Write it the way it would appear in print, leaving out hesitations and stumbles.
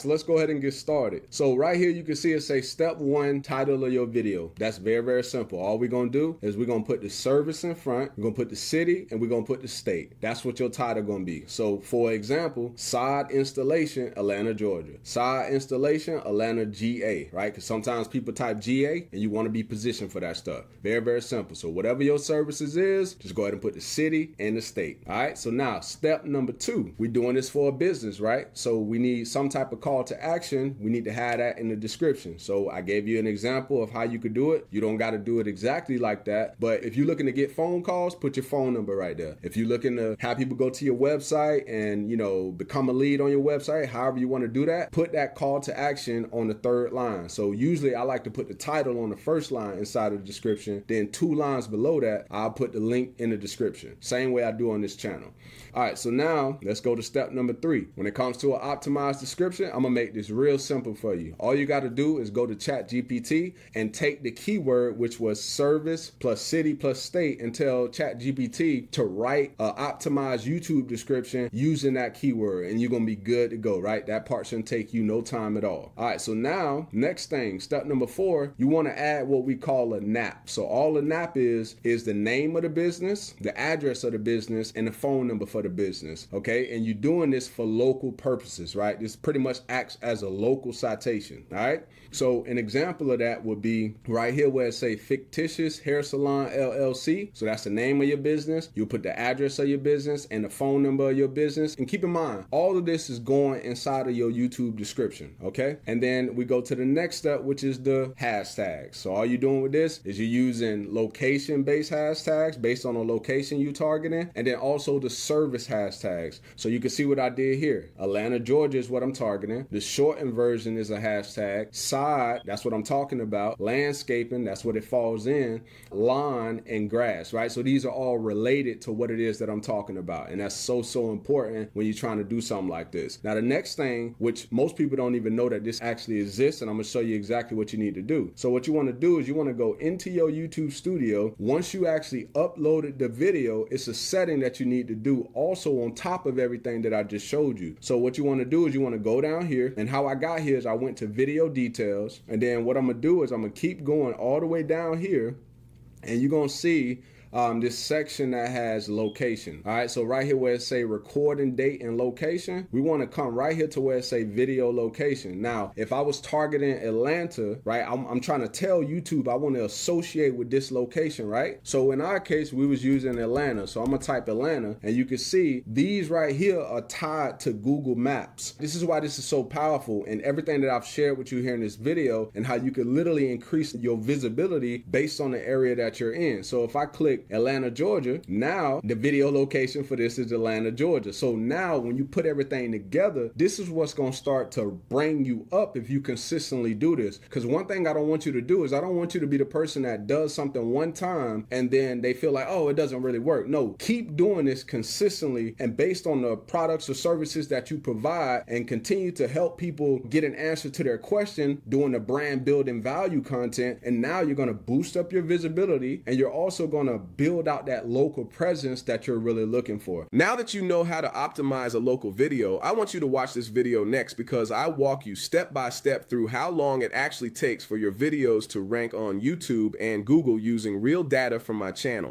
So let's go ahead and get started. So right here, you can see it say step 1, title of your video. That's very, very simple. All we're going to do is we're going to put the service in front, we're going to put the city, and we're going to put the state. That's what your title going to be. So for example, sod installation, Atlanta, Georgia. Sod installation, Atlanta, GA, right? Because sometimes people type GA and you want to be positioned for that stuff. Very, very simple. So whatever your services is, just go ahead and put the city and the state. All right. So now step number 2, we're doing this for a business, right? So we need some type of call to action. We need to have that in the description. So I gave you an example of how you could do it. You don't got to do it exactly like that, but if you're looking to get phone calls, put your phone number right there. If you're looking to have people go to your website and, you know, become a lead on your website, however you want to do that, put that call to action on the 3rd line. So usually I like to put the title on the 1st line inside of the description. Then 2 lines below that, I'll put the link in the description. Same way I do on this channel. All right, so now let's go to step number 3. When it comes to an optimized description, I'm gonna make this real simple for you. All you got to do is go to ChatGPT and take the keyword, which was service plus city plus state, and tell ChatGPT to write an optimized YouTube description using that keyword, and you're gonna be good to go, right? That part shouldn't take you no time at all. All right, so now next thing, step number 4, you want to add what we call a NAP. So all a NAP is the name of the business, the address of the business, and the phone number for the business. Okay, and you're doing this for local purposes, right? This pretty much acts as a local citation. All right, so an example of that would be right here where it say fictitious hair salon LLC. So that's the name of your business. You put the address of your business and the phone number of your business, and keep in mind all of this is going inside of your YouTube description. Okay, and then we go to the next step, which is the hashtags. So all you're doing with this is you're using location based hashtags based on the location you targeting, and then also the service hashtags. So you can see what I did here. Atlanta, Georgia is what I'm targeting. The shortened version is a hashtag. Sod, that's what I'm talking about. Landscaping, that's what it falls in. Lawn and grass, right? So these are all related to what it is that I'm talking about. And that's so important when you're trying to do something like this. Now, the next thing, which most people don't even know that this actually exists, and I'm gonna show you exactly what you need to do. So what you wanna do is you wanna go into your YouTube studio. Once you actually uploaded the video, it's a setting that you need to do also on top of everything that I just showed you. So what you wanna do is you wanna go down here, and how I got here is I went to video details, and then what I'm gonna do is I'm gonna keep going all the way down here, and you're gonna see this section that has location. All right, so right here where it say recording date and location, we want to come right here to where it say video location. Now, if I was targeting Atlanta, right, I'm trying to tell YouTube I want to associate with this location, right? So in our case, we was using Atlanta. So I'm gonna type Atlanta, and you can see these right here are tied to Google Maps. This is why this is so powerful, and everything that I've shared with you here in this video, and how you could literally increase your visibility based on the area that you're in. So if I click Atlanta, Georgia, now the video location for this is Atlanta, Georgia. So now when you put everything together, this is what's going to start to bring you up if you consistently do this. Because one thing I don't want you to do is I don't want you to be the person that does something one time and then they feel like, oh, it doesn't really work. No, keep doing this consistently, and based on the products or services that you provide, and continue to help people get an answer to their question doing the brand building value content. And now you're going to boost up your visibility, and you're also going to build out that local presence that you're really looking for. Now that you know how to optimize a local video, I want you to watch this video next, because I walk you step by step through how long it actually takes for your videos to rank on YouTube and Google using real data from my channel.